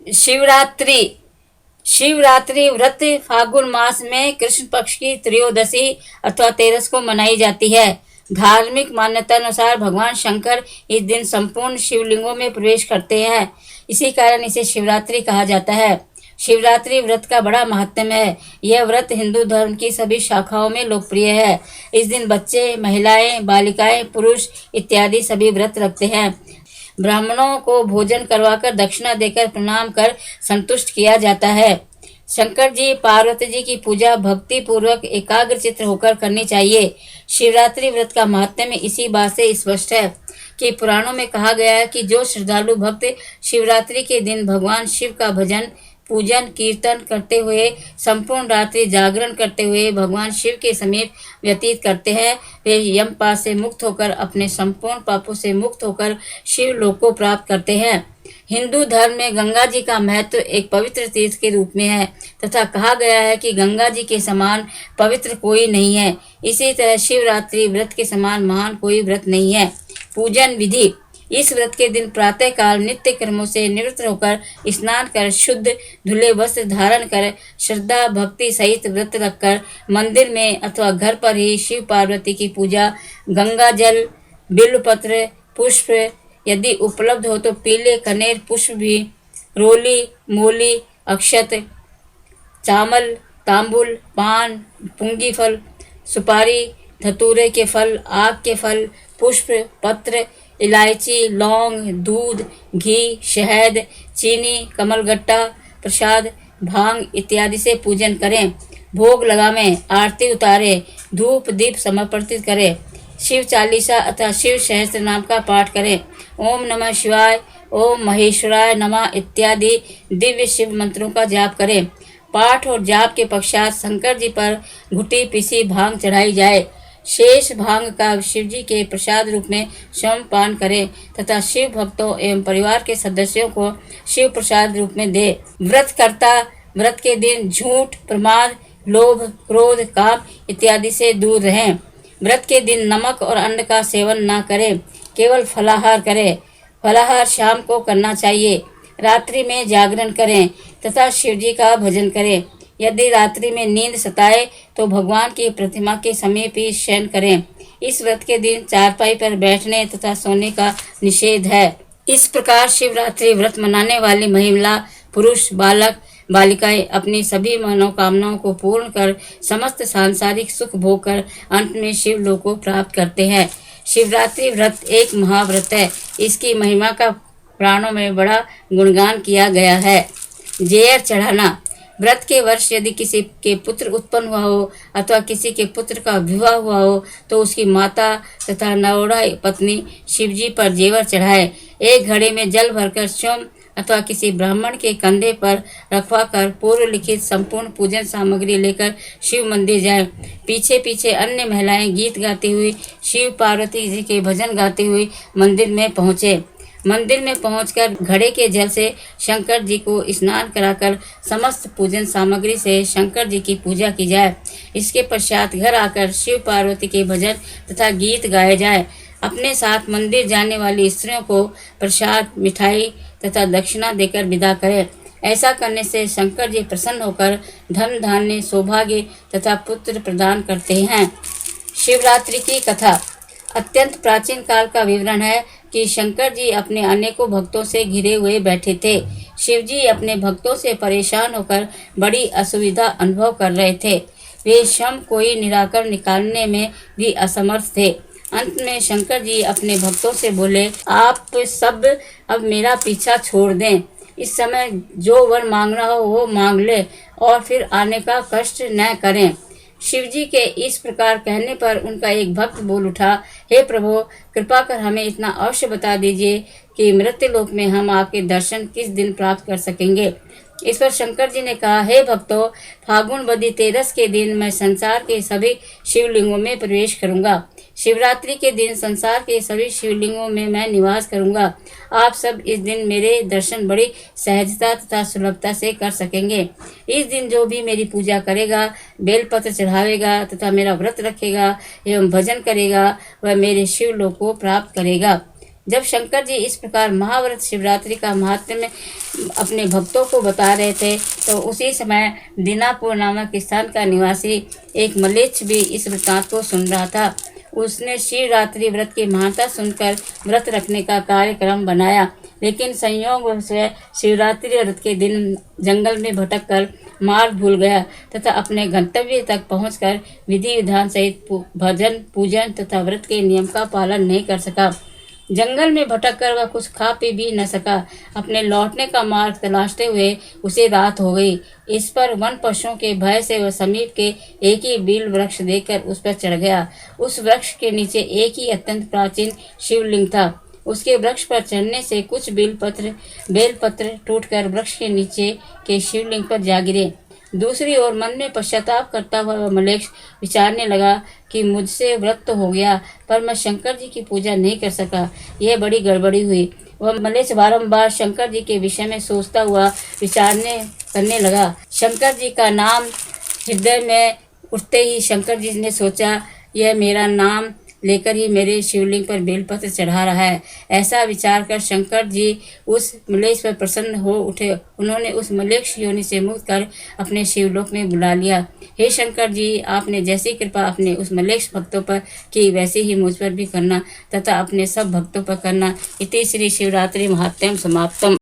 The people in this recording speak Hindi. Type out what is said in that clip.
शिवरात्रि। शिवरात्रि व्रत फाल्गुन मास में कृष्ण पक्ष की त्रयोदशी अथवा 13 को मनाई जाती है। धार्मिक मान्यता अनुसार भगवान शंकर इस दिन संपूर्ण शिवलिंगों में प्रवेश करते हैं। इसी कारण इसे शिवरात्रि कहा जाता है। शिवरात्रि व्रत का बड़ा महात्म्य है। यह व्रत हिंदू धर्म की सभी शाखाओं में लोकप्रिय है। इस दिन बच्चे, महिलाएं, बालिकाएं, पुरुष इत्यादि सभी व्रत रखते हैं। ब्राह्मणों को भोजन करवाकर दक्षिणा देकर प्रणाम कर संतुष्ट किया जाता है। शंकर जी, पार्वती जी की पूजा भक्ति पूर्वक एकाग्रचित्त होकर करनी चाहिए। शिवरात्रि व्रत का महात्म्य इसी बात से स्पष्ट है कि पुराणों में कहा गया है कि जो श्रद्धालु भक्त शिवरात्रि के दिन भगवान शिव का भजन, पूजन, कीर्तन करते हुए संपूर्ण रात्रि जागरण करते हुए भगवान शिव के समीप व्यतीत करते हैं, वे यमपाश से मुक्त होकर अपने संपूर्ण पापों से मुक्त होकर शिव लोक को प्राप्त करते हैं। हिंदू धर्म में गंगा जी का महत्व एक पवित्र तीर्थ के रूप में है तथा कहा गया है कि गंगा जी के समान पवित्र कोई नहीं है। इसी तरह शिवरात्रि व्रत के समान महान कोई व्रत नहीं है। पूजन विधि। इस व्रत के दिन प्रातः काल नित्य कर्मों से निवृत्त होकर स्नान कर शुद्ध धुले वस्त्र धारण कर श्रद्धा भक्ति सहित व्रत रखकर मंदिर में अथवा घर पर ही शिव पार्वती की पूजा, गंगा जल, बिल्वपत्र, पुष्प यदि उपलब्ध हो तो पीले कनेर पुष्प भी, रोली, मूली, अक्षत, चावल, तांबुल, पान, पुंगी फल, सुपारी, धतूरे के फल, आग के फल, पुष्प, पत्र, इलायची, लौंग, दूध, घी, शहद, चीनी, कमलगट्टा, प्रसाद, भांग इत्यादि से पूजन करें। भोग लगावें, आरती उतारें, धूप दीप समर्पित करें। शिव चालीसा अथवा शिव सहस्त्र नाम का पाठ करें। ओम नमः शिवाय, ओम महेश्वराय नमः इत्यादि दिव्य शिव मंत्रों का जाप करें। पाठ और जाप के पश्चात शंकर जी पर घुटी पीसी भांग चढ़ाई जाए। शेष भांग का शिव जी के प्रसाद रूप में स्वयं पान करें तथा शिव भक्तों एवं परिवार के सदस्यों को शिव प्रसाद रूप में दे। व्रत करता व्रत के दिन झूठ, प्रमाद, लोभ, क्रोध, काम इत्यादि से दूर रहें। व्रत के दिन नमक और अन्न का सेवन न करें, केवल फलाहार करें। फलाहार शाम को करना चाहिए। रात्रि में जागरण करें तथा शिव जी का भजन करें। यदि रात्रि में नींद सताए तो भगवान की प्रतिमा के समीप ही शयन करें। इस व्रत के दिन चारपाई पर बैठने तथा सोने का निषेध है। इस प्रकार शिवरात्रि व्रत मनाने वाली महिला, पुरुष, बालक, बालिकाएं अपनी सभी मनोकामनाओं को पूर्ण कर समस्त सांसारिक सुख भोग कर अंत में शिव लोक को प्राप्त करते हैं। शिवरात्रि व्रत एक महाव्रत है। इसकी महिमा का पुराणों में बड़ा गुणगान किया गया है। जेयर चढ़ाना। व्रत के वर्ष यदि किसी के पुत्र उत्पन्न हुआ हो अथवा किसी के पुत्र का विवाह हुआ हो तो उसकी माता तथा नवोढ़ा पत्नी शिवजी पर जेवर चढ़ाए। एक घड़े में जल भरकर स्वयं अथवा किसी ब्राह्मण के कंधे पर रखवा कर पूर्व लिखित संपूर्ण पूजन सामग्री लेकर शिव मंदिर जाए। पीछे पीछे अन्य महिलाएं गीत गाती हुई शिव पार्वती जी के भजन गाती हुई मंदिर में पहुँचे। मंदिर में पहुंचकर घड़े के जल से शंकर जी को स्नान कराकर समस्त पूजन सामग्री से शंकर जी की पूजा की जाए। इसके पश्चात घर आकर शिव पार्वती के भजन तथा गीत गाए जाए। अपने साथ मंदिर जाने वाली स्त्रियों को प्रसाद, मिठाई तथा दक्षिणा देकर विदा करें। ऐसा करने से शंकर जी प्रसन्न होकर धन धान्य, सौभाग्य तथा पुत्र प्रदान करते हैं। शिवरात्रि की कथा। अत्यंत प्राचीन काल का विवरण है कि शंकर जी अपने अनेकों भक्तों से घिरे हुए बैठे थे। शिव जी अपने भक्तों से परेशान होकर बड़ी असुविधा अनुभव कर रहे थे। वे स्वयं कोई निराकर निकालने में भी असमर्थ थे। अंत में शंकर जी अपने भक्तों से बोले, आप सब अब मेरा पीछा छोड़ दें। इस समय जो वर मांगना हो वो मांग ले और फिर आने का कष्ट न करें। शिवजी के इस प्रकार कहने पर उनका एक भक्त बोल उठा, हे प्रभु, कृपा कर हमें इतना अवश्य बता दीजिए कि मृत्यु लोक में हम आपके दर्शन किस दिन प्राप्त कर सकेंगे। इस पर शंकर जी ने कहा, हे भक्तों, फाल्गुन वदी 13 के दिन मैं संसार के सभी शिवलिंगों में प्रवेश करूंगा। शिवरात्रि के दिन संसार के सभी शिवलिंगों में मैं निवास करूंगा। आप सब इस दिन मेरे दर्शन बड़ी सहजता तथा सुलभता से कर सकेंगे। इस दिन जो भी मेरी पूजा करेगा, बेलपत्र चढ़ावेगा तथा मेरा व्रत रखेगा एवं भजन करेगा, वह मेरे शिवलोक को प्राप्त करेगा। जब शंकर जी इस प्रकार महाव्रत शिवरात्रि का महात्म्य अपने भक्तों को बता रहे थे तो उसी समय दीनापुर नामक स्थान का निवासी एक मलेच्छ भी इस वृत्तांत को सुन रहा था। उसने शिवरात्रि व्रत की महानता सुनकर व्रत रखने का कार्यक्रम बनाया, लेकिन संयोग से शिवरात्रि व्रत के दिन जंगल में भटककर मार्ग भूल गया तथा अपने गंतव्य तक पहुंचकर विधि विधान सहित भजन पूजन तथा व्रत के नियम का पालन नहीं कर सका। जंगल में भटककर वह कुछ खा पी भी न सका। अपने लौटने का मार्ग तलाशते हुए उसे रात हो गई। इस पर वन पशुओं के भय से वह समीप के एक ही बील वृक्ष देखकर उस पर चढ़ गया। उस वृक्ष के नीचे एक ही अत्यंत प्राचीन शिवलिंग था। उसके वृक्ष पर चढ़ने से कुछ बेलपत्र टूटकर वृक्ष के नीचे के शिवलिंग पर जा गिरे। दूसरी ओर मन में पश्चाताप करता हुआ वह मलेच्छ विचारने लगा कि मुझसे व्रत तो हो गया पर मैं शंकर जी की पूजा नहीं कर सका, यह बड़ी गड़बड़ी हुई। वह मलेच्छ बारंबार शंकर जी के विषय में सोचता हुआ विचारने करने लगा। शंकर जी का नाम हृदय में उठते ही शंकर जी ने सोचा, यह मेरा नाम लेकर ही मेरे शिवलिंग पर बेलपत्र चढ़ा रहा है। ऐसा विचार कर शंकर जी उस मलेच्छ पर प्रसन्न हो उठे। उन्होंने उस मलेच्छ योनि से मुक्त कर अपने शिवलोक में बुला लिया। हे शंकर जी, आपने जैसी कृपा अपने उस मलेच्छ भक्तों पर की वैसे ही मुझ पर भी करना तथा अपने सब भक्तों पर करना। इति श्री शिवरात्रि महात्म्यम समाप्तम।